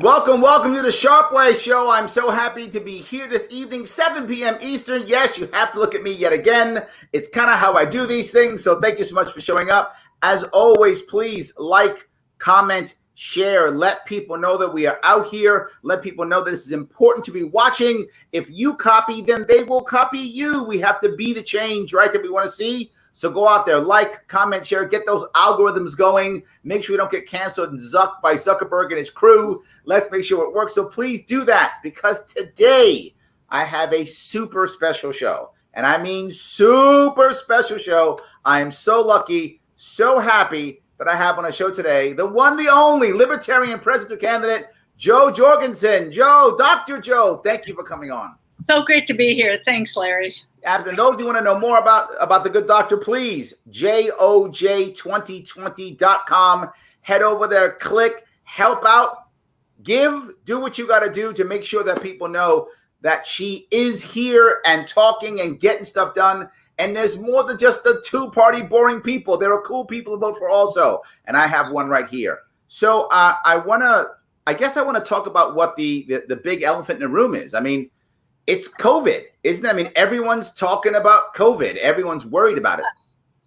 Welcome to the Sharp Way Show. I'm so happy to be here this evening, 7 p.m. Eastern. Yes, you have to look at me yet again. It's kind of how I do these things, so thank you so much for showing up. As always, please like, comment, share. Let people know that we are out here. Let people know that this is important to be watching. If you copy, then they will copy you. We have to be the change, right, that we want to see. So go out there, like, comment, share, get those algorithms going. Make sure we don't get canceled and zucked by Zuckerberg and his crew. Let's make sure it works. So please do that, because today I have a super special show. And I mean super special show. I am so lucky, so happy that I have on a show today the one, the only Libertarian presidential candidate, Joe Jorgensen. Joe, Dr. Joe, thank you for coming on. So great to be here. Thanks, Larry. And those who want to know more about the good doctor, please, joj2020.com. Head over there, click, help out, give, do what you got to do to make sure that people know that she is here and talking and getting stuff done. And there's more than just the two-party boring people. There are cool people to vote for also. And I have one right here. So I guess I want to talk about what the big elephant in the room is. I mean, it's COVID, isn't it? I mean, everyone's talking about COVID. Everyone's worried about it.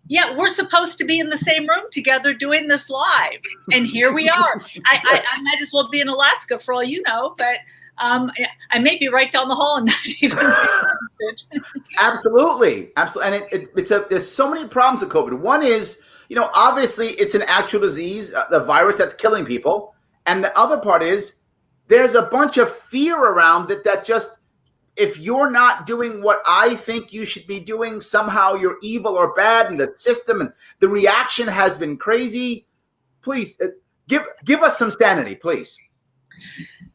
Yeah, we're supposed to be in the same room together doing this live. And here we are. I might as well be in Alaska for all you know, but I may be right down the hall and not even it. Absolutely. And there's so many problems with COVID. One is, obviously it's an actual disease, the virus that's killing people. And the other part is there's a bunch of fear around it that just, if you're not doing what I think you should be doing, somehow you're evil or bad, and the system and the reaction has been crazy. Please give us some sanity, please.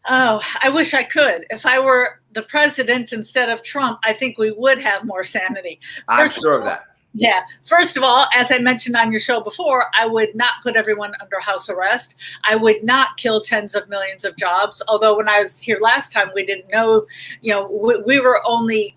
Oh, I wish I could. If I were the president instead of Trump, I think we would have more sanity. I'm sure of that. Yeah. First of all, as I mentioned on your show before, I would not put everyone under house arrest. I would not kill tens of millions of jobs. Although when I was here last time, we didn't know, we were only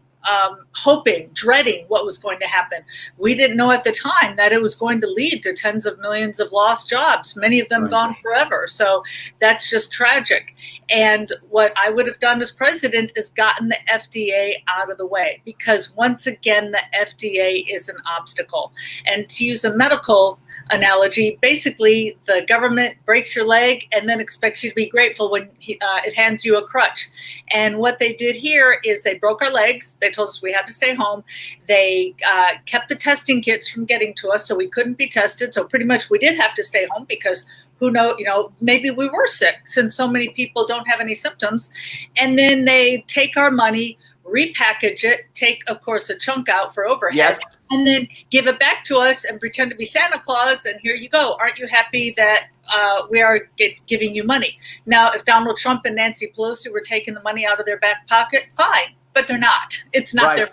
hoping, dreading what was going to happen. We didn't know at the time that it was going to lead to tens of millions of lost jobs, many of them gone forever. So that's just tragic. And what I would have done as president is gotten the FDA out of the way, because once again, the FDA is an obstacle. And to use a medical analogy, basically the government breaks your leg and then expects you to be grateful when it hands you a crutch. And what they did here is they broke our legs. They told us we had to stay home. They kept the testing kits from getting to us, so we couldn't be tested. So pretty much we did have to stay home, because who knows, maybe we were sick since so many people don't have any symptoms. And then they take our money, repackage it, take, of course, a chunk out for overhead, yes, and then give it back to us and pretend to be Santa Claus. And here you go. Aren't you happy that we are giving you money? Now, if Donald Trump and Nancy Pelosi were taking the money out of their back pocket, fine, but they're not. It's not right.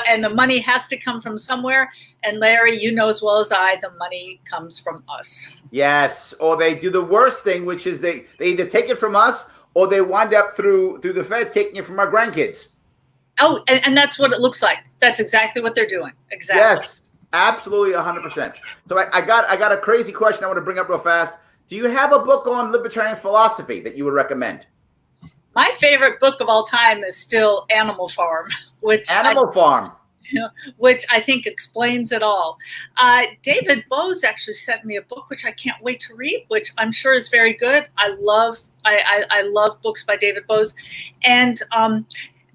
And the money has to come from somewhere. And Larry, you know as well as I, the money comes from us. Yes. Or they do the worst thing, which is they either take it from us or they wind up through the Fed taking it from our grandkids. Oh, and that's what it looks like. That's exactly what they're doing. Exactly. Yes, absolutely 100%. So I got a crazy question I want to bring up real fast. Do you have a book on libertarian philosophy that you would recommend? My favorite book of all time is still Animal Farm, which I think explains it all. David Bose actually sent me a book, which I can't wait to read, which I'm sure is very good. I love books by David Bose. And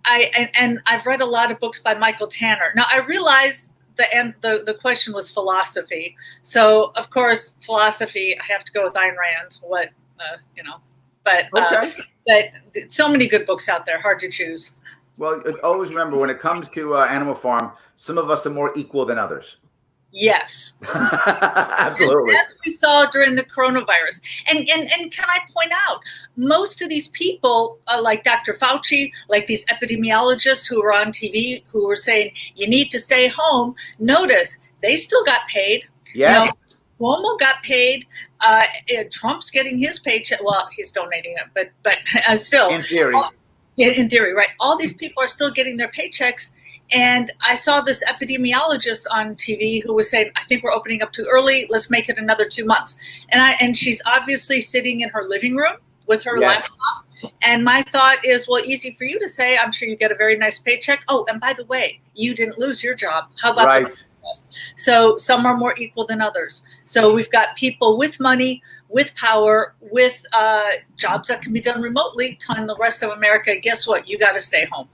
I've read a lot of books by Michael Tanner. Now, I realize the question was philosophy. So, of course, philosophy, I have to go with Ayn Rand, but so many good books out there, hard to choose. Well, always remember, when it comes to Animal Farm, some of us are more equal than others. Yes. Absolutely. As we saw during the coronavirus. And can I point out, most of these people, like Dr. Fauci, like these epidemiologists who were on TV, who were saying, you need to stay home, notice they still got paid. Yes. Cuomo got paid. Trump's getting his paycheck. Well, he's donating it, but still. In theory. In theory, right. All these people are still getting their paychecks. And I saw this epidemiologist on TV who was saying, I think we're opening up too early. Let's make it another 2 months. And she's obviously sitting in her living room with her laptop. And my thought is, well, easy for you to say. I'm sure you get a very nice paycheck. Oh, and by the way, you didn't lose your job. How about right? So some are more equal than others. So we've got people with money, with power, with jobs that can be done remotely, telling the rest of America, guess what? You got to stay home.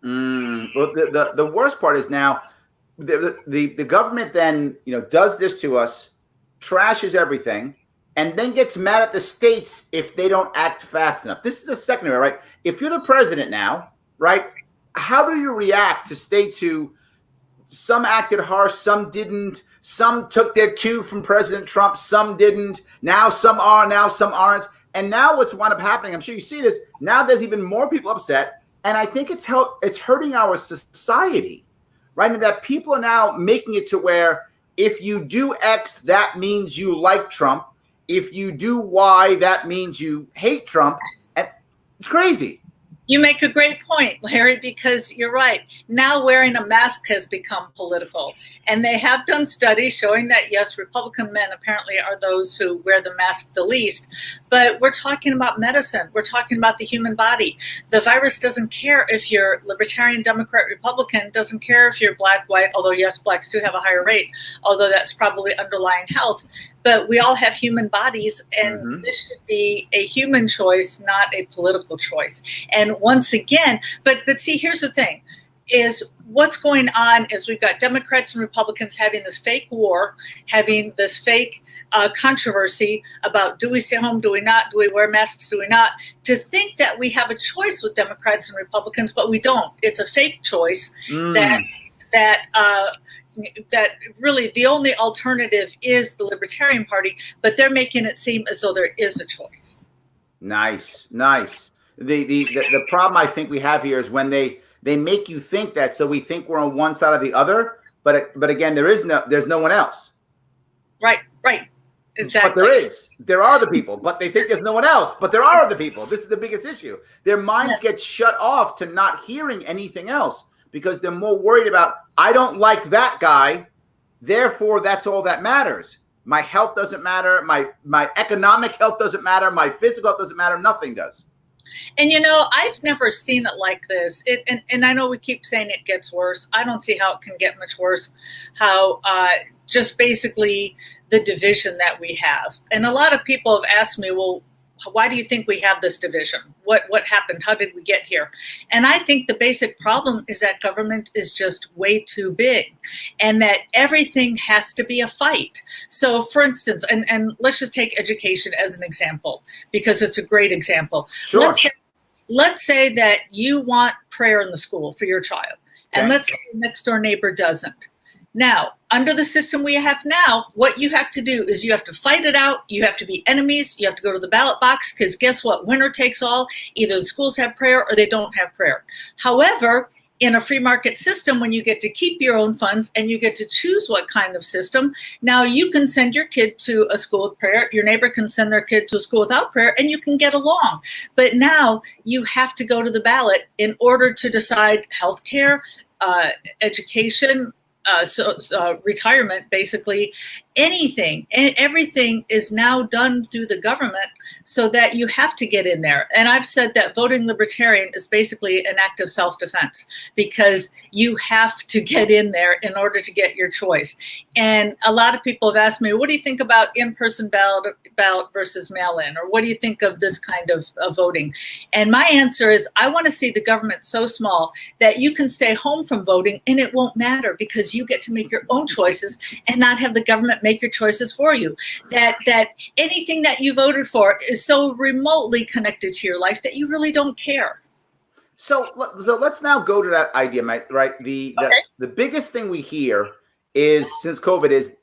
Well, the worst part is now the government then, does this to us, trashes everything, and then gets mad at the states if they don't act fast enough. This is a secondary, right? If you're the president now, right, how do you react to states who some acted harsh, some didn't, some took their cue from President Trump, some didn't, now some are, now some aren't. And now what's wound up happening, I'm sure you see this, now there's even more people upset, and I think it's hurting our society, right? And that people are now making it to where if you do X, that means you like Trump. If you do Y, that means you hate Trump. And it's crazy. You make a great point, Larry, because you're right. Now wearing a mask has become political. And they have done studies showing that, yes, Republican men apparently are those who wear the mask the least. But we're talking about medicine. We're talking about the human body. The virus doesn't care if you're Libertarian, Democrat, Republican, doesn't care if you're black, white, although, yes, blacks do have a higher rate, although that's probably underlying health. But we all have human bodies, and this should be a human choice, not a political choice. And once again, but see, here's the thing, is what's going on is we've got Democrats and Republicans having this fake war, having this fake controversy about do we stay home, do we not, do we wear masks, do we not, to think that we have a choice with Democrats and Republicans, but we don't. It's a fake choice that really the only alternative is the Libertarian Party, but they're making it seem as though there is a choice. Nice. The problem I think we have here is when they make you think that, so we think we're on one side or the other, but again, there's no one else. Right. Exactly. But there are the people, but they think there's no one else, but there are other people. This is the biggest issue. Their minds get shut off to not hearing anything else because they're more worried about, I don't like that guy, therefore that's all that matters. My health doesn't matter. My economic health doesn't matter. My physical health doesn't matter. Nothing does. And, I've never seen it like this. And I know we keep saying it gets worse. I don't see how it can get much worse, how just basically the division that we have. And a lot of people have asked me, well, why do you think we have this division? What happened? How did we get here? And I think the basic problem is that government is just way too big and that everything has to be a fight. So for instance, and let's just take education as an example, because it's a great example. Sure. Let's say that you want prayer in the school for your child. Okay. And let's say your next door neighbor doesn't. Now, under the system we have now, what you have to do is you have to fight it out. You have to be enemies. You have to go to the ballot box because guess what? Winner takes all. Either the schools have prayer or they don't have prayer. However, in a free market system, when you get to keep your own funds and you get to choose what kind of system, now you can send your kid to a school with prayer. Your neighbor can send their kid to a school without prayer and you can get along. But now you have to go to the ballot in order to decide healthcare, education, retirement, basically anything and everything is now done through the government so that you have to get in there. And I've said that voting Libertarian is basically an act of self-defense because you have to get in there in order to get your choice. And a lot of people have asked me, what do you think about in-person ballot versus mail-in? Or what do you think of this kind of voting? And my answer is, I want to see the government so small that you can stay home from voting and it won't matter because you get to make your own choices and not have the government make your choices for you. That anything that you voted for is so remotely connected to your life that you really don't care. So let's now go to that idea, Mike, right? The biggest thing we hear is, since COVID, is,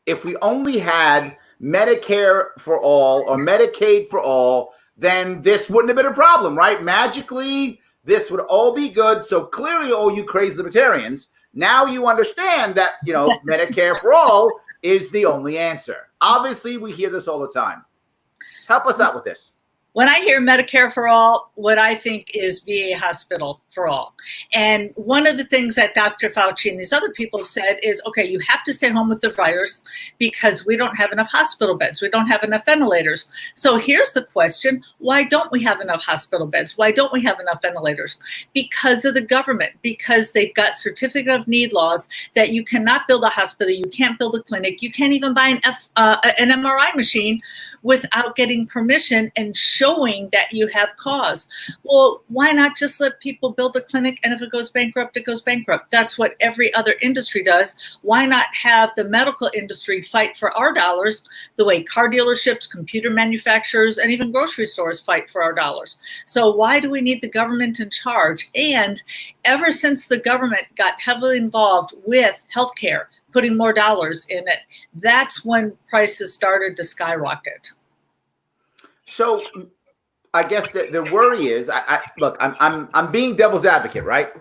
if we only had Medicare for all or Medicaid for all, then this wouldn't have been a problem, right? Magically, this would all be good. So clearly, all you crazy libertarians, now you understand that, Medicare for all is the only answer. Obviously, we hear this all the time. Help us out with this. When I hear Medicare for all, what I think is VA hospital for all. And one of the things that Dr. Fauci and these other people have said is, okay, you have to stay home with the virus because we don't have enough hospital beds. We don't have enough ventilators. So here's the question. Why don't we have enough hospital beds? Why don't we have enough ventilators? Because of the government, because they've got certificate of need laws that you cannot build a hospital, you can't build a clinic, you can't even buy an MRI machine without getting permission and showing that you have cause. Well, why not just let people build a clinic, and if it goes bankrupt, it goes bankrupt? That's what every other industry does. Why not have the medical industry fight for our dollars the way car dealerships, computer manufacturers, and even grocery stores fight for our dollars? So why do we need the government in charge? And ever since the government got heavily involved with healthcare, putting more dollars in it, that's when prices started to skyrocket. So I guess the worry is, look, I'm being devil's advocate, right?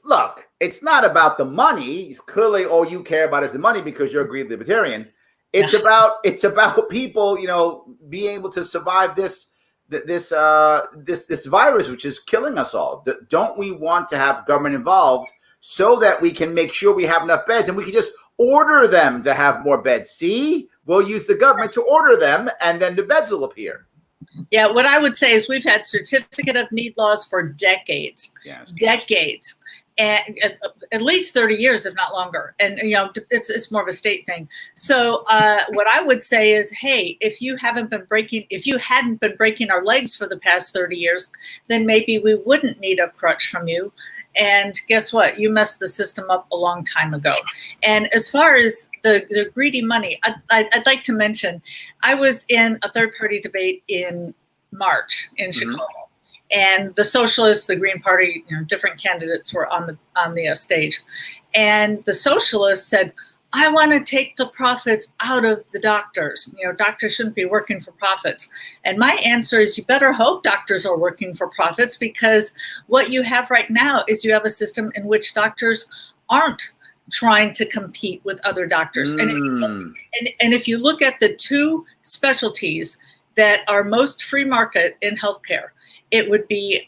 Look, it's not about the money. It's clearly all you care about is the money because you're a greedy libertarian. It's about people, you know, being able to survive this virus, which is killing us all. Don't we want to have government involved so that we can make sure we have enough beds and we can just order them to have more beds? See, we'll use the government to order them and then the beds will appear. Yeah, what I would say is we've had certificate of need laws for decades, decades, and at least 30 years, if not longer. And, you know, it's more of a state thing. So what I would say is, hey, if you hadn't been breaking our legs for the past 30 years, then maybe we wouldn't need a crutch from you. And guess what? You messed the system up a long time ago. And as far as the greedy money, I'd like to mention, I was in a third-party debate in March in Chicago. And the Socialists, the Green Party, you know, different candidates were on the stage. And the Socialists said, I want to take the profits out of the doctors. You know, doctors shouldn't be working for profits. And my answer is you better hope doctors are working for profits, because what you have right now is you have a system in which doctors aren't trying to compete with other doctors. And if you look at the two specialties that are most free market in healthcare, it would be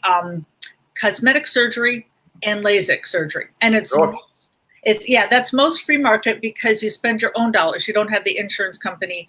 cosmetic surgery and LASIK surgery. And that's most free market because you spend your own dollars. You don't have the insurance company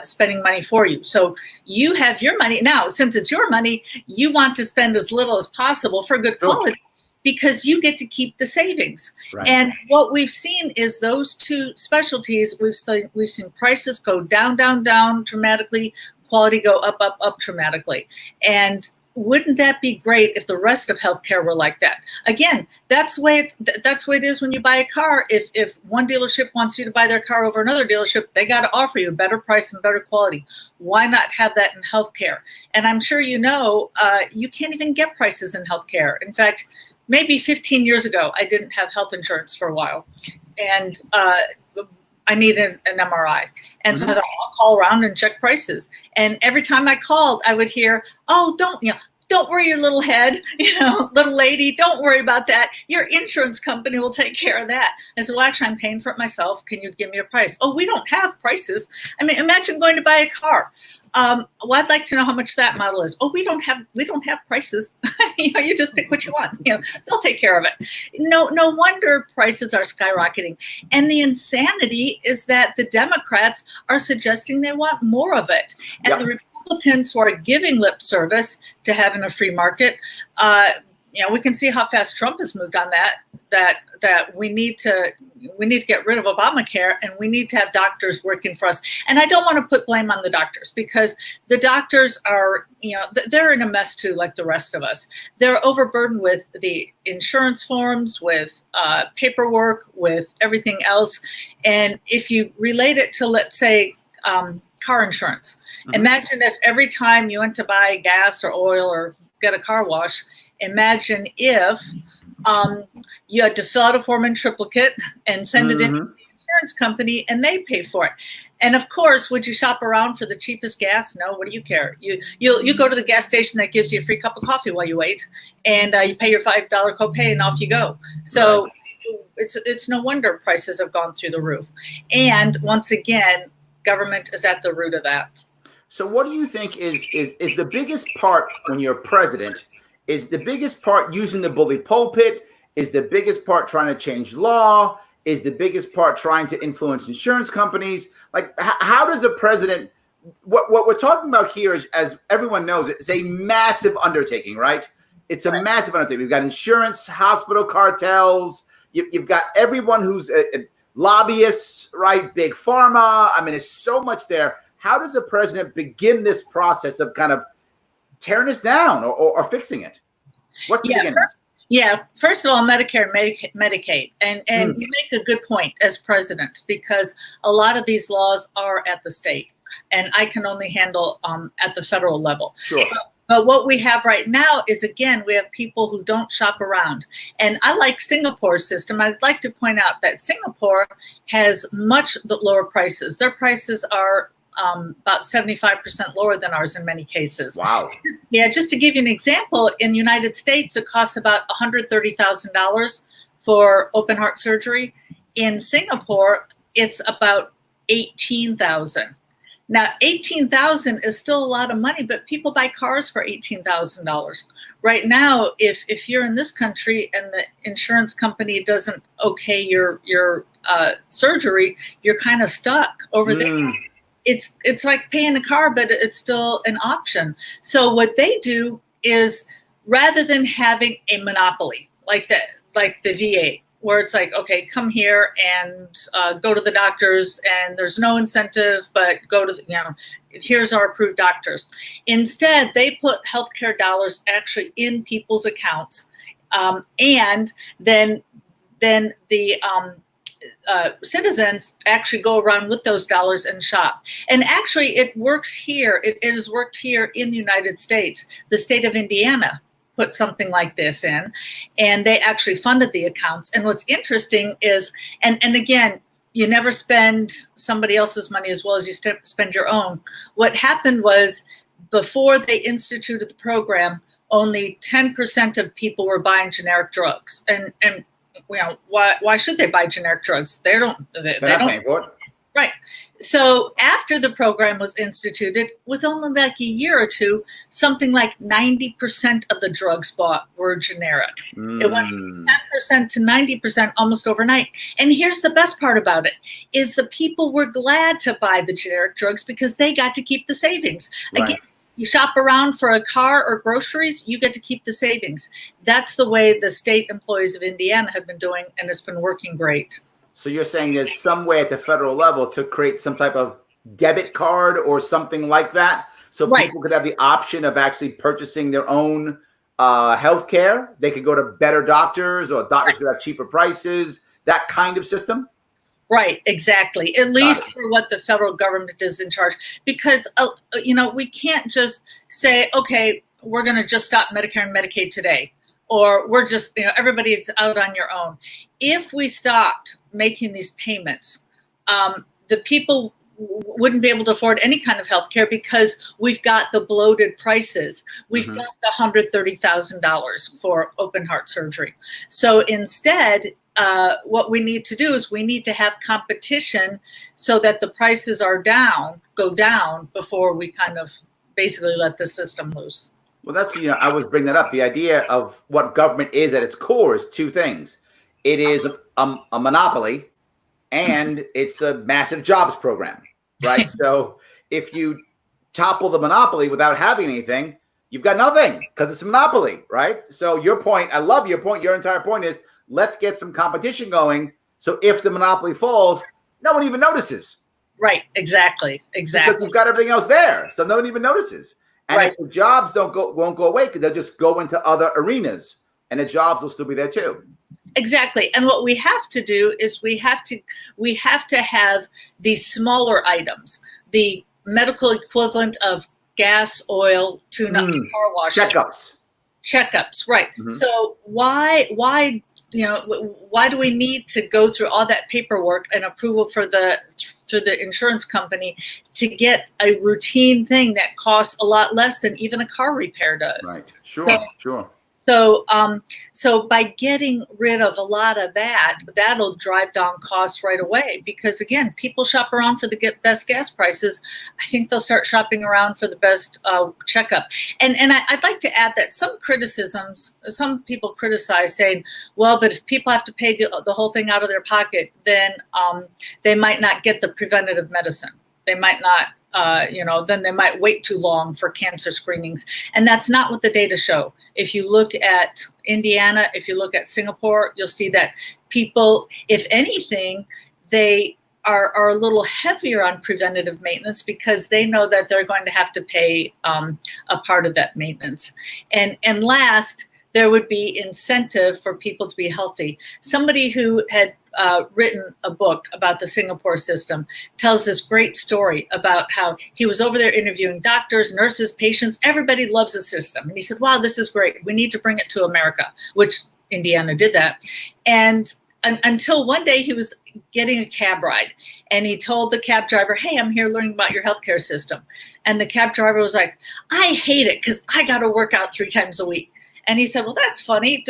spending money for you. So you have your money. Now, since it's your money, you want to spend as little as possible for good quality because you get to keep the savings. Right. And what we've seen is those two specialties, we've seen prices go down, down, down dramatically, quality go up, up, up dramatically. And wouldn't that be great if the rest of healthcare were like that? Again, that's the way it is when you buy a car. If one dealership wants you to buy their car over another dealership, they got to offer you a better price and better quality. Why not have that in healthcare? And I'm sure you know, you can't even get prices in healthcare. In fact, maybe 15 years ago, I didn't have health insurance for a while, and I needed an MRI. And so I thought, I'll call around and check prices. And every time I called, I would hear, oh, don't worry your little head, little lady, don't worry about that. Your insurance company will take care of that. I said, well, actually, I'm paying for it myself. Can you give me a price? Oh, we don't have prices. I mean, imagine going to buy a car. Well, I'd like to know how much that model is. Oh, we don't have prices. You just pick what you want. They'll take care of it. No wonder prices are skyrocketing. And the insanity is that the Democrats are suggesting they want more of it. And the Republicans who are giving lip service to having a free market, we can see how fast Trump has moved on that we need to get rid of Obamacare, and we need to have doctors working for us. And I don't want to put blame on the doctors, because the doctors are, they're in a mess too, like the rest of us. They're overburdened with the insurance forms, with paperwork, with everything else. And if you relate it to, let's say, car insurance, imagine if every time you went to buy gas or oil or get a car wash, imagine if you had to fill out a form in triplicate and send it in to the insurance company, and they pay for it. And of course, would you shop around for the cheapest gas? No. What do you care? You go to the gas station that gives you a free cup of coffee while you wait, and you pay your $5 copay, and off you go. So it's no wonder prices have gone through the roof. And once again, government is at the root of that. So what do you think is the biggest part when you're president? Is the biggest part using the bully pulpit? Is the biggest part trying to change law? Is the biggest part trying to influence insurance companies? Like, how does a president? What we're talking about here is, as everyone knows, it's a massive undertaking, right? It's a massive undertaking. We've got insurance, hospital cartels. You've got everyone who's lobbyists, right? Big pharma. I mean, there's so much there. How does a president begin this process of kind of tearing this down or fixing it? What's the beginning? First of all, Medicare and Medicaid. And you make a good point as president, because a lot of these laws are at the state, and I can only handle at the federal level. Sure. But what we have right now is, again, we have people who don't shop around. And I like Singapore's system. I'd like to point out that Singapore has much lower prices. Their prices are about 75% lower than ours in many cases. Wow. Yeah, just to give you an example, in the United States, it costs about $130,000 for open heart surgery. In Singapore, it's about $18,000. Now, $18,000 is still a lot of money, but people buy cars for $18,000. Right now, if you're in this country and the insurance company doesn't okay your surgery, you're kind of stuck over there. It's like paying a car, but it's still an option. So what they do is, rather than having a monopoly like the VA, where it's like, okay, come here and go to the doctors, and there's no incentive, but go to here's our approved doctors. Instead, they put healthcare dollars actually in people's accounts, and then the citizens actually go around with those dollars and shop. And actually, it works here. It has worked here in the United States. The state of Indiana put something like this in, and they actually funded the accounts. And what's interesting is, and again, you never spend somebody else's money as well as you spend your own. What happened was, before they instituted the program, only 10% of people were buying generic drugs. And why should they buy generic drugs? They don't. Right. So after the program was instituted, with only like a year or two, something like 90% of the drugs bought were generic. It went from 10% to 90% almost overnight. And here's the best part about it, is the people were glad to buy the generic drugs because they got to keep the savings. Right. Again, you shop around for a car or groceries, you get to keep the savings. That's the way the state employees of Indiana have been doing, and it's been working great. So you're saying there's some way at the federal level to create some type of debit card or something like that, so people could have the option of actually purchasing their own health care. They could go to better doctors, or doctors could have cheaper prices, that kind of system? Right, exactly. At least for what the federal government is in charge. Because, we can't just say, okay, we're going to just stop Medicare and Medicaid today. Or we're just, everybody's out on your own. If we stopped making these payments, the people wouldn't be able to afford any kind of health care, because we've got the bloated prices. We've got the $130,000 for open heart surgery. So instead, what we need to do is we need to have competition so that the prices go down before we kind of basically let the system loose. Well, that's, I was bringing that up. The idea of what government is at its core is two things. It is a monopoly, and it's a massive jobs program, right? So if you topple the monopoly without having anything, you've got nothing, because it's a monopoly, right? So your point, I love your point. Your entire point is, let's get some competition going, so if the monopoly falls, no one even notices. Right, exactly. Because you've got everything else there, so no one even notices. And if the jobs won't go away, because they'll just go into other arenas, and the jobs will still be there too. Exactly. And what we have to do is we have to have these smaller items, the medical equivalent of gas, oil, tune-up, car wash. Checkups, right. So why do we need to go through all that paperwork and approval through the insurance company to get a routine thing that costs a lot less than even a car repair does? Right. Sure. So by getting rid of a lot of that, that'll drive down costs right away. Because again, people shop around for the best gas prices. I think they'll start shopping around for the best checkup. And I'd like to add that some people criticize saying, well, but if people have to pay the whole thing out of their pocket, then they might not get the preventative medicine. They might not. Then they might wait too long for cancer screenings. And that's not what the data show. If you look at Indiana, if you look at Singapore, you'll see that people, if anything, they are a little heavier on preventative maintenance because they know that they're going to have to pay a part of that maintenance. And last, there would be incentive for people to be healthy. Somebody who had written a book about the Singapore system tells this great story about how he was over there interviewing doctors, nurses, patients. Everybody loves the system. And he said, wow, this is great. We need to bring it to America, which Indiana did that. And until one day he was getting a cab ride and he told the cab driver, hey, I'm here learning about your healthcare system. And the cab driver was like, I hate it because I got to work out 3 times a week. And he said, well, that's funny.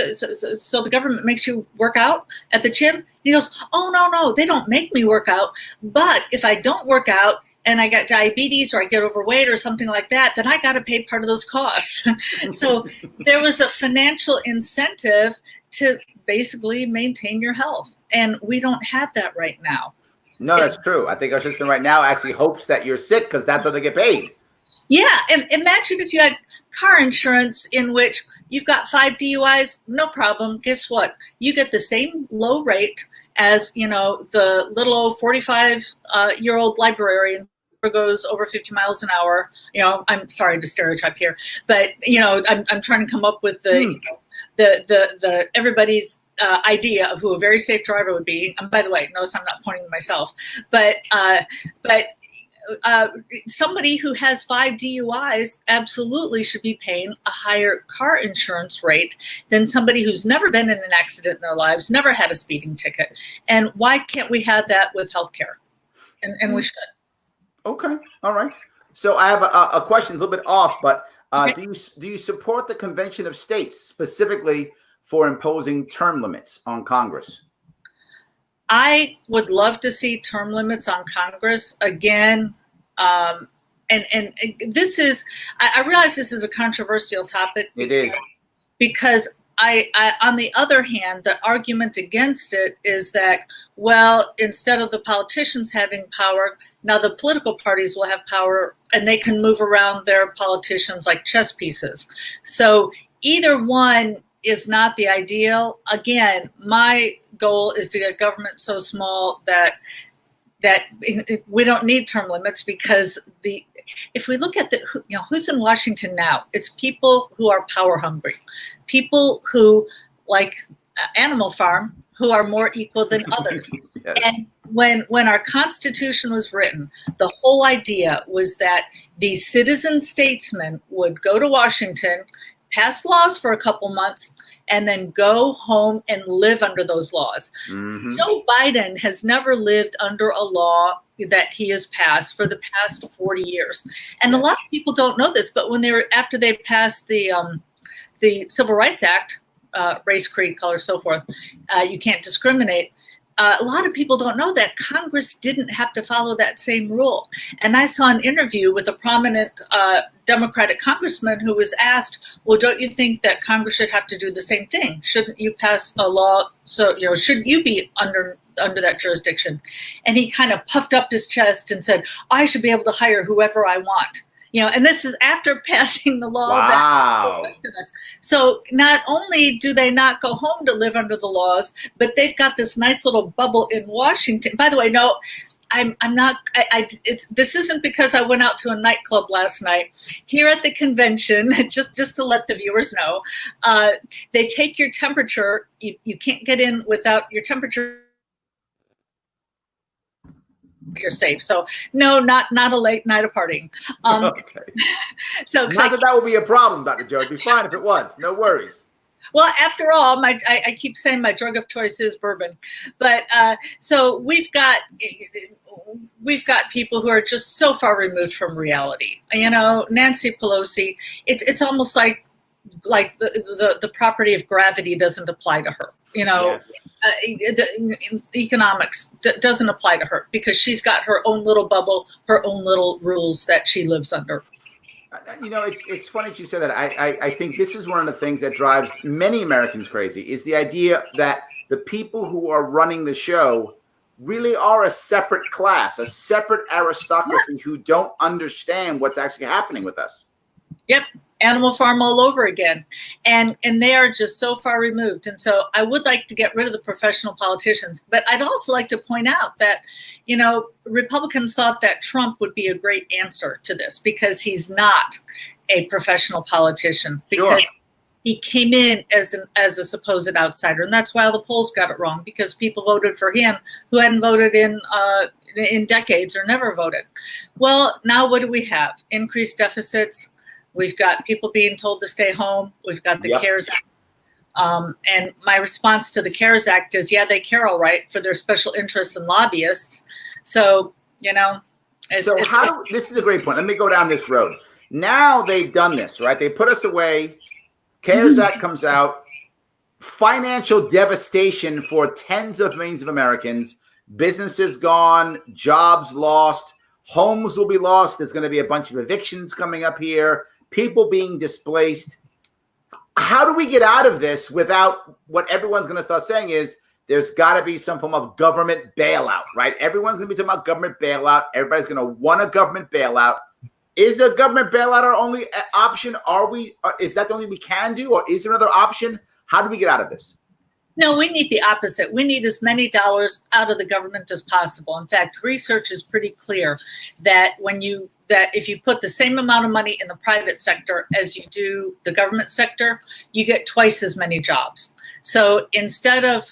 So the government makes you work out at the gym? And he goes, oh, no, they don't make me work out. But if I don't work out and I got diabetes or I get overweight or something like that, then I got to pay part of those costs. So there was a financial incentive to basically maintain your health. And we don't have that right now. No, that's true. I think our system right now actually hopes that you're sick because that's how they get paid. Yeah. And imagine if you had car insurance in which you've got 5 DUIs, no problem. Guess what? You get the same low rate as, the little old 45-year-old librarian who goes over 50 miles an hour. I'm sorry to stereotype here, but, I'm trying to come up with the everybody's idea of who a very safe driver would be. And by the way, notice I'm not pointing to myself, but somebody who has 5 DUIs absolutely should be paying a higher car insurance rate than somebody who's never been in an accident in their lives, never had a speeding ticket. And why can't we have that with healthcare? And we should. Okay. All right. So I have a question a little bit off, but Okay. do you support the Convention of States specifically for imposing term limits on Congress? I would love to see term limits on Congress again. And this is, I realize this is a controversial topic. It is. Because I, on the other hand, the argument against it is that, well, instead of the politicians having power, now the political parties will have power and they can move around their politicians like chess pieces. So either one is not the ideal. Again, my goal is to get government so small that we don't need term limits, because if we look at who's in Washington now, it's people who are power hungry, people who like Animal Farm, who are more equal than others. Yes. And when our Constitution was written, the whole idea was that the citizen statesmen would go to Washington, pass laws for a couple months, and then go home and live under those laws. Mm-hmm. Joe Biden has never lived under a law that he has passed for the past 40 years. And a lot of people don't know this, but after they passed the Civil Rights Act, race, creed, color, so forth, you can't discriminate. A lot of people don't know that Congress didn't have to follow that same rule. And I saw an interview with a prominent Democratic congressman who was asked, well, don't you think that Congress should have to do the same thing? Shouldn't you pass a law? So, shouldn't you be under that jurisdiction? And he kind of puffed up his chest and said, I should be able to hire whoever I want. And this is after passing the law. Wow. That us. So not only do they not go home to live under the laws, but they've got this nice little bubble in Washington. By the way, no, I'm not. This isn't because I went out to a nightclub last night. Here at the convention, just to let the viewers know, they take your temperature. You can't get in without your temperature. You're safe. So no, not a late night of partying. Okay. So not that will be a problem, Dr. Joe. It'd be fine if it was. No worries. Well, after all, I keep saying my drug of choice is bourbon, but so we've got people who are just so far removed from reality. Nancy Pelosi. It's almost like like the property of gravity doesn't apply to her. Yes. Economics doesn't apply to her because she's got her own little bubble, her own little rules that she lives under. It's funny that you said that. I think this is one of the things that drives many Americans crazy is the idea that the people who are running the show really are a separate class, a separate aristocracy who don't understand what's actually happening with us. Yep. Animal Farm all over again. And they are just so far removed. And so I would like to get rid of the professional politicians. But I'd also like to point out that, Republicans thought that Trump would be a great answer to this because he's not a professional politician. Because Sure. he came in as a supposed outsider. And that's why all the polls got it wrong, because people voted for him who hadn't voted in decades or never voted. Well, now what do we have? Increased deficits. We've got people being told to stay home. We've got the CARES Act. And my response to the CARES Act is, yeah, they care all right for their special interests and lobbyists. So, this is a great point. Let me go down this road. Now they've done this, right? They put us away. CARES Act comes out. Financial devastation for tens of millions of Americans. Businesses gone, jobs lost, homes will be lost. There's going to be a bunch of evictions coming up here. People being displaced. How do we get out of this without what everyone's going to start saying is there's got to be some form of government bailout, right? Everyone's going to be talking about government bailout. Everybody's going to want a government bailout. Is the government bailout our only option? Is that the only we can do, or is there another option? How do we get out of this? No, we need the opposite. We need as many dollars out of the government as possible. In fact, research is pretty clear that if you put the same amount of money in the private sector as you do the government sector, you get twice as many jobs. So instead of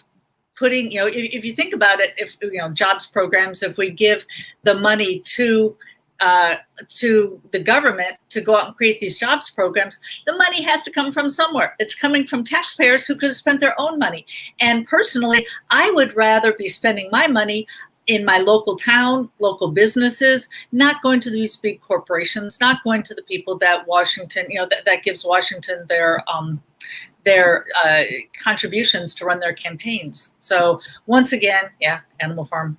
putting, if you think about it, if jobs programs, if we give the money to the government to go out and create these jobs programs, the money has to come from somewhere. It's coming from taxpayers who could have spent their own money. And personally, I would rather be spending my money in my local town, local businesses, not going to these big corporations, not going to the people that Washington, that gives Washington their contributions to run their campaigns. So once again, Animal Farm.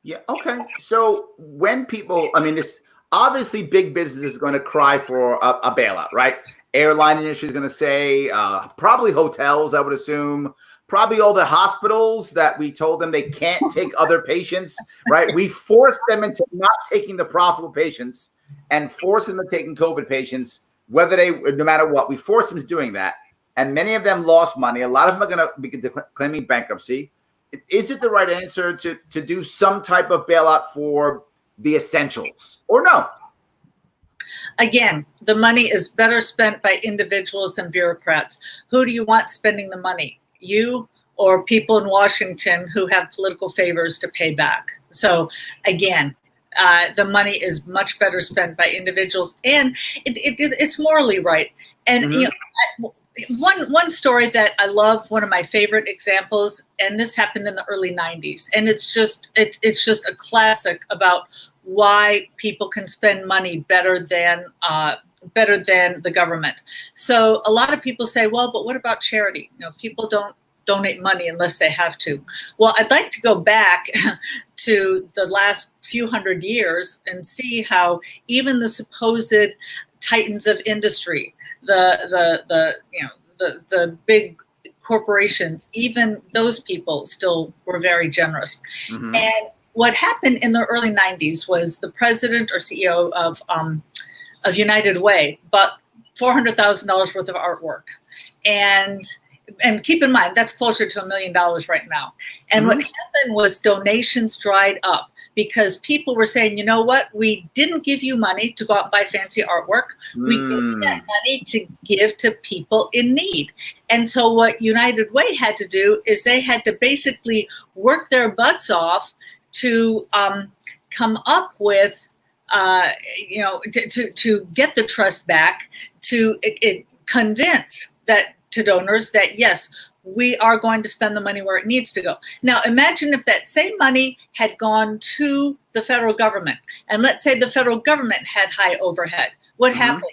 Yeah. Okay. So when people, this obviously big business is going to cry for a bailout, right? Airline industry is going to say, probably hotels, I would assume, probably all the hospitals that we told them they can't take other patients, right? We forced them into not taking the profitable patients and forced them to taking COVID patients, no matter what, we forced them to doing that. And many of them lost money. A lot of them are going to be claiming bankruptcy. Is it the right answer to do some type of bailout for the essentials or no? Again, the money is better spent by individuals and bureaucrats. Who do you want spending the money? You or people in Washington who have political favors to pay back? So again, the money is much better spent by individuals, and it's morally right. And one story that I love, one of my favorite examples, and this happened in the early 90s, and it's just a classic about why people can spend money better than the government. So a lot of people say, well, but what about charity? People don't donate money unless they have to. Well, I'd like to go back to the last few hundred years and see how even the supposed titans of industry, the big corporations, even those people still were very generous. Mm-hmm. And what happened in the early 90s was the president or CEO of United Way bought $400,000 worth of artwork. And keep in mind, that's closer to $1 million right now. And what happened was donations dried up because people were saying, you know what, we didn't give you money to go out and buy fancy artwork. We gave you that money to give to people in need. And so what United Way had to do is they had to basically work their butts off to come up with, to get the trust back, to convince to donors that, yes, we are going to spend the money where it needs to go. Now, imagine if that same money had gone to the federal government, and let's say the federal government had high overhead. What happened?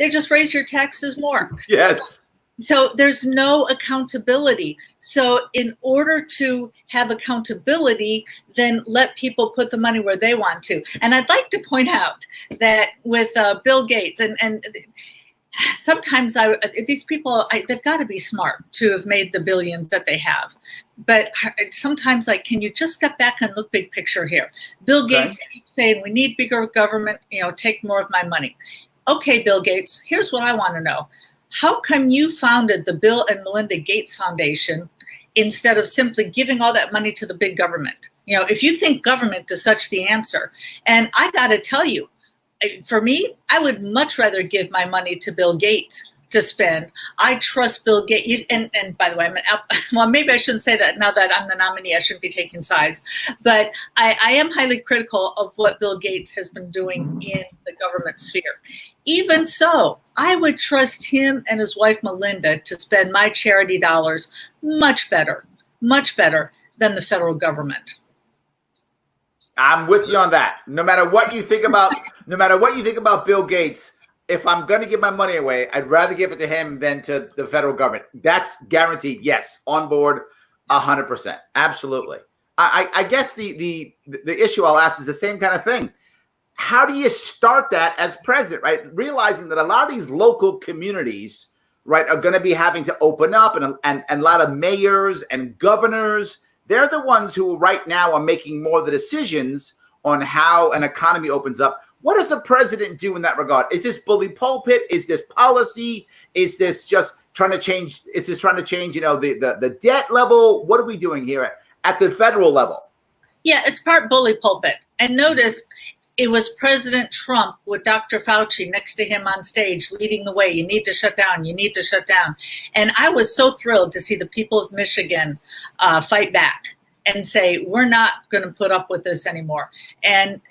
They just raise your taxes more. Yes. So there's no accountability. So in order to have accountability, then let people put the money where they want to. And I'd like to point out that with Bill Gates, and sometimes these people, they've got to be smart to have made the billions that they have. But sometimes, like, can you just step back and look big picture here? Bill Gates keeps saying, we need bigger government, take more of my money. Okay, Bill Gates, here's what I want to know. How come you founded the Bill and Melinda Gates Foundation instead of simply giving all that money to the big government? If you think government is such the answer, and I got to tell you, for me, I would much rather give my money to Bill Gates to spend. I trust Bill Gates. And by the way, maybe I shouldn't say that now that I'm the nominee. I shouldn't be taking sides. But I am highly critical of what Bill Gates has been doing in the government sphere. Even so, I would trust him and his wife, Melinda, to spend my charity dollars much better than the federal government. I'm with you on that. No matter what you think about Bill Gates, if I'm going to give my money away, I'd rather give it to him than to the federal government. That's guaranteed. Yes, on board, 100%. Absolutely. I guess the issue I'll ask is the same kind of thing. How do you start that as president, right? Realizing that a lot of these local communities, right, are going to be having to open up, and a lot of mayors and governors, they're the ones who right now are making more of the decisions on how an economy opens up. What does the president do in that regard? Is this bully pulpit? Is this policy? Is this just trying to change? Is this trying to change, the debt level? What are we doing here at the federal level? Yeah, it's part bully pulpit. And notice, it was President Trump with Dr. Fauci next to him on stage leading the way. You need to shut down. You need to shut down. And I was so thrilled to see the people of Michigan fight back and say, we're not going to put up with this anymore. And,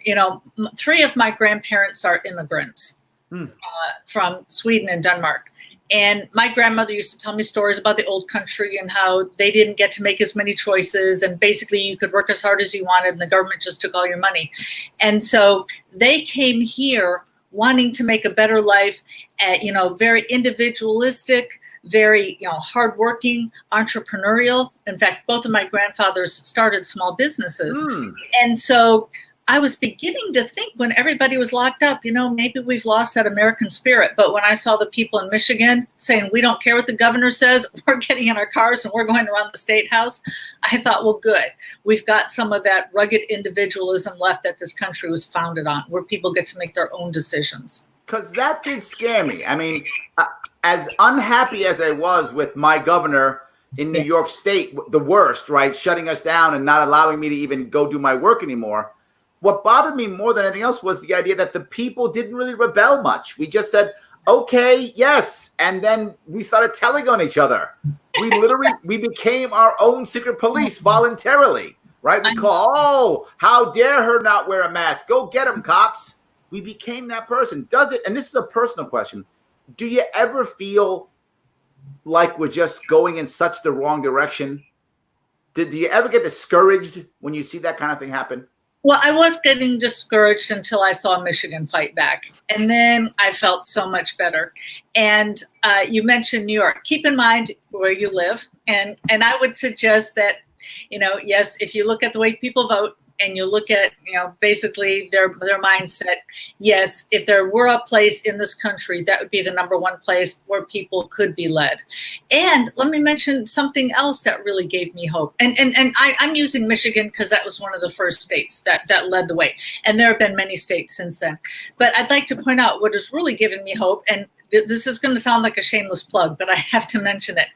3 of my grandparents are immigrants from Sweden and Denmark. And my grandmother used to tell me stories about the old country and how they didn't get to make as many choices. And basically you could work as hard as you wanted and the government just took all your money. And so they came here wanting to make a better life, very individualistic, very, hardworking, entrepreneurial. In fact, both of my grandfathers started small businesses. And so I was beginning to think, when everybody was locked up, maybe we've lost that American spirit. But when I saw the people in Michigan saying, we don't care what the governor says, we're getting in our cars and we're going around the state house, I thought, well, good. We've got some of that rugged individualism left that this country was founded on, where people get to make their own decisions. Because that did scare me. I mean, as unhappy as I was with my governor in New York State, the worst, right, shutting us down and not allowing me to even go do my work anymore, what bothered me more than anything else was the idea that the people didn't really rebel much. We just said, okay, yes. And then we started telling on each other. We became our own secret police voluntarily, right? We call, how dare her not wear a mask? Go get them, cops. We became that person. Does it, and this is a personal question, do you ever feel like we're just going in such the wrong direction? Do you ever get discouraged when you see that kind of thing happen? Well, I was getting discouraged until I saw Michigan fight back. And then I felt so much better. And you mentioned New York. Keep in mind where you live. And I would suggest that, yes, if you look at the way people vote and you look at, basically their mindset, yes, if there were a place in this country, that would be the number one place where people could be led. And let me mention something else that really gave me hope. And I'm using Michigan because that was one of the first states that led the way. And there have been many states since then. But I'd like to point out what has really given me hope. And this is going to sound like a shameless plug, but I have to mention it.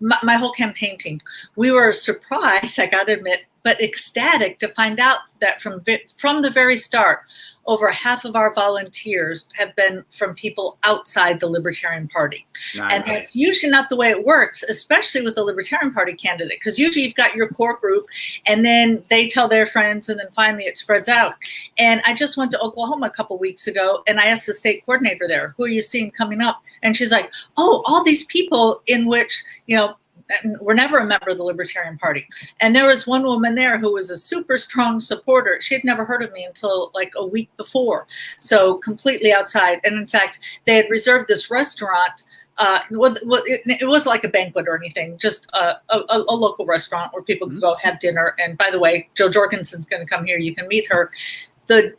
My whole campaign team, we were surprised, I got to admit, but ecstatic to find out that from the very start, over half of our volunteers have been from people outside the Libertarian Party. Nice. And that's usually not the way it works, especially with the Libertarian Party candidate, because usually you've got your core group and then they tell their friends and then finally it spreads out. And I just went to Oklahoma a couple weeks ago and I asked the state coordinator there, who are you seeing coming up? And she's like, oh, all these people in which, were never a member of the Libertarian Party. And there was one woman there who was a super strong supporter. She had never heard of me until like a week before. So completely outside. And in fact, they had reserved this restaurant. It was like a banquet or anything, just a local restaurant where people could go have dinner. And by the way, Jo Jorgensen's going to come here. You can meet her. The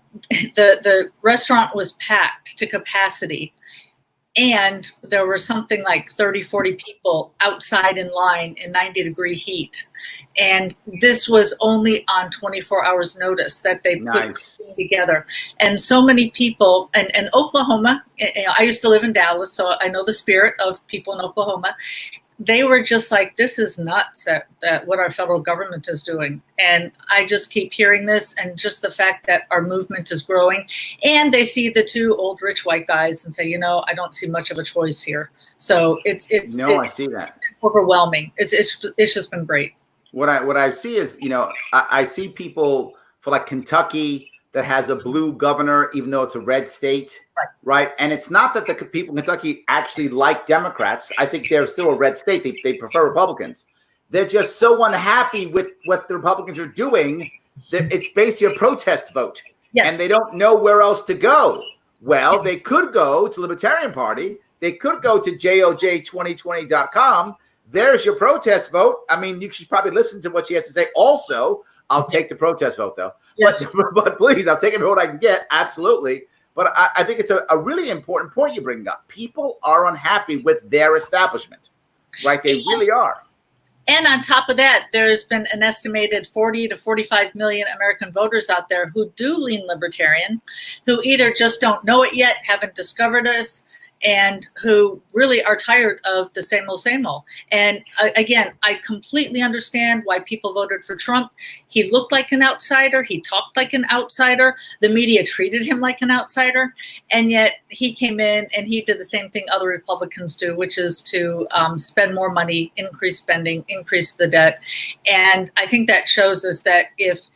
restaurant was packed to capacity. And there were something like 30, 40 people outside in line in 90-degree heat. And this was only on 24 hours notice that they put it together. And so many people, and Oklahoma, I used to live in Dallas, so I know the spirit of people in Oklahoma. They were just like, this is nuts that what our federal government is doing. And I just keep hearing this, and just the fact that our movement is growing. And they see the two old rich white guys and say, I don't see much of a choice here. So it's I see that. Overwhelming. It's just been great. What I see is, I see people for like Kentucky that has a blue governor, even though it's a red state, right? And it's not that the people in Kentucky actually like Democrats. I think they're still a red state. They prefer Republicans. They're just so unhappy with what the Republicans are doing that it's basically a protest vote. Yes. And they don't know where else to go. Well, they could go to Libertarian Party. They could go to joj2020.com. There's your protest vote. I mean, you should probably listen to what she has to say. Also, I'll take the protest vote, though. Yes. But please, I'll take every vote I can get. Absolutely. But I think it's a really important point you bring up. People are unhappy with their establishment, right? They really are. And on top of that, there's been an estimated 40 to 45 million American voters out there who do lean libertarian, who either just don't know it yet, haven't discovered us, and who really are tired of the same old. And again, I completely understand why people voted for Trump. He looked like an outsider. He talked like an outsider. The media treated him like an outsider. And yet he came in and he did the same thing other Republicans do, which is to spend more money, increase spending, increase the debt. And I think that shows us that if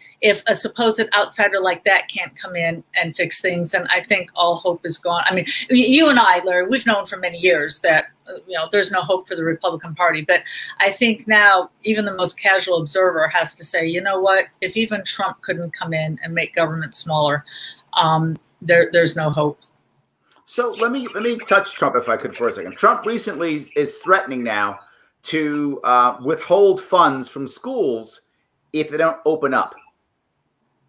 a supposed outsider like that can't come in and fix things, then I think all hope is gone. I mean, you and I, Larry, we've known for many years that there's no hope for the Republican Party. But I think now even the most casual observer has to say, you know what? If even Trump couldn't come in and make government smaller, there's no hope. So let me touch Trump if I could for a second. Trump recently is threatening now to withhold funds from schools if they don't open up.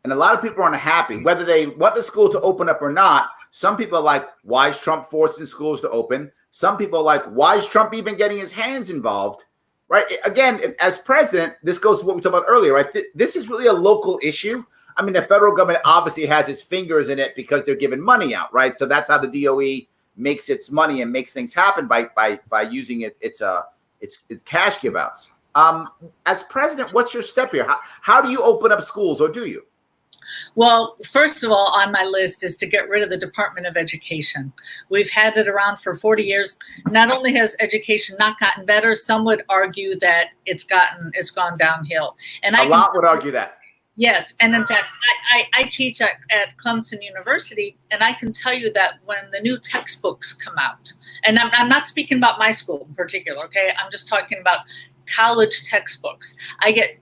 And a lot of people are unhappy, whether they want the school to open up or not. Some people are like, why is Trump forcing schools to open? Some people are like, why is Trump even getting his hands involved? Right? Again, as president, this goes to what we talked about earlier, right? This is really a local issue. I mean, the federal government obviously has its fingers in it because they're giving money out, right? So that's how the DOE makes its money and makes things happen by using its cash give outs. As president, what's your step here? How do you open up schools, or do you? Well, first of all, on my list is to get rid of the Department of Education. We've had it around for 40 years. Not only has education not gotten better, some would argue that it's gone downhill. And a lot would argue that. Yes. And in fact, I teach at Clemson University, and I can tell you that when the new textbooks come out, and I'm not speaking about my school in particular, okay? I'm just talking about college textbooks. I get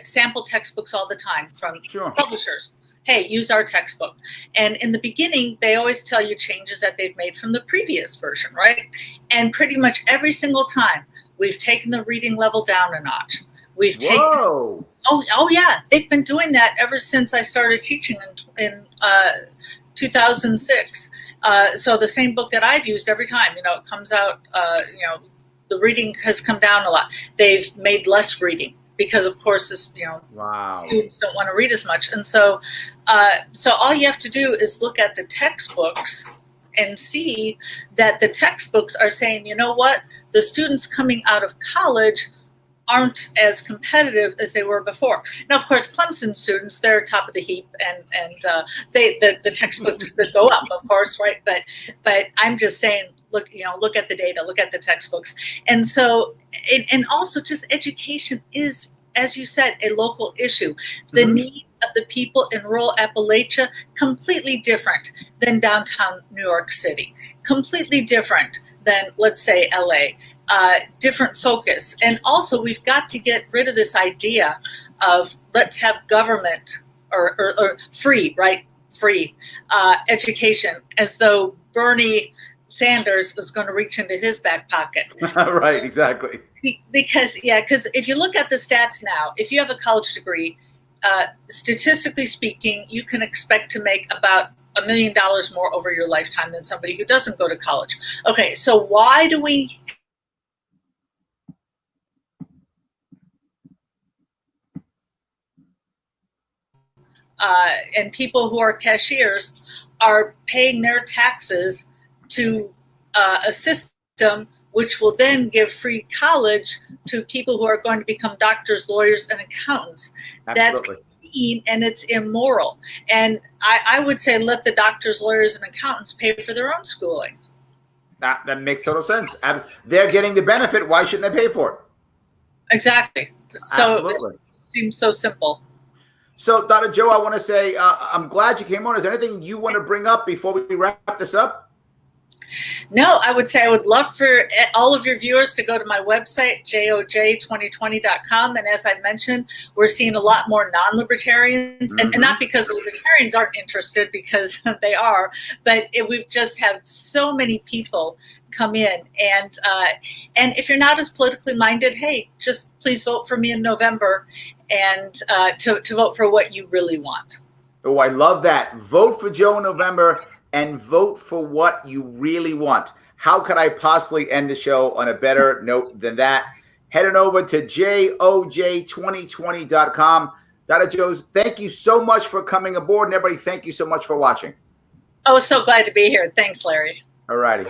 sample textbooks all the time from publishers. Hey, use our textbook. And in the beginning, they always tell you changes that they've made from the previous version, right? And pretty much every single time, we've taken the reading level down a notch. We've taken. Oh yeah, they've been doing that ever since I started teaching in 2006. So the same book that I've used every time, it comes out. The reading has come down a lot. They've made less reading, because of course students don't want to read as much. And so all you have to do is look at the textbooks and see that the textbooks are saying, you know what, the students coming out of college aren't as competitive as they were before. Now, of course, Clemson students, they're top of the heap, and the textbooks that go up, of course, right? But I'm just saying, look at the data, look at the textbooks. And so, and also just education is, as you said, a local issue. The needs of the people in rural Appalachia, completely different than downtown New York City, completely different than, let's say, LA. Different focus. And also, we've got to get rid of this idea of let's have government or free, right? Free education, as though Bernie Sanders was going to reach into his back pocket. Right, exactly. Because if you look at the stats now, if you have a college degree, statistically speaking, you can expect to make about $1 million more over your lifetime than somebody who doesn't go to college. Okay, so why do we and people who are cashiers are paying their taxes to a system which will then give free college to people who are going to become doctors, lawyers, and accountants? Absolutely. That's obscene and it's immoral. And I would say let the doctors, lawyers, and accountants pay for their own schooling. That makes total sense. They're getting the benefit. Why shouldn't they pay for it? Exactly. So Absolutely. it seems so simple. So, Dr. Joe, I want to say I'm glad you came on. Is there anything you want to bring up before we wrap this up? No, I would say I would love for all of your viewers to go to my website, joj2020.com. And as I mentioned, we're seeing a lot more non-libertarians, and not because the libertarians aren't interested, because they are, but we've just had so many people come in. And if you're not as politically minded, hey, just please vote for me in November, and to vote for what you really want. Oh, I love that. Vote for Joe in November and vote for what you really want. How could I possibly end the show on a better note than that? Head on over to joj2020.com. Dr. Joe, thank you so much for coming aboard. And everybody, thank you so much for watching. Oh, so glad to be here. Thanks, Larry. All righty.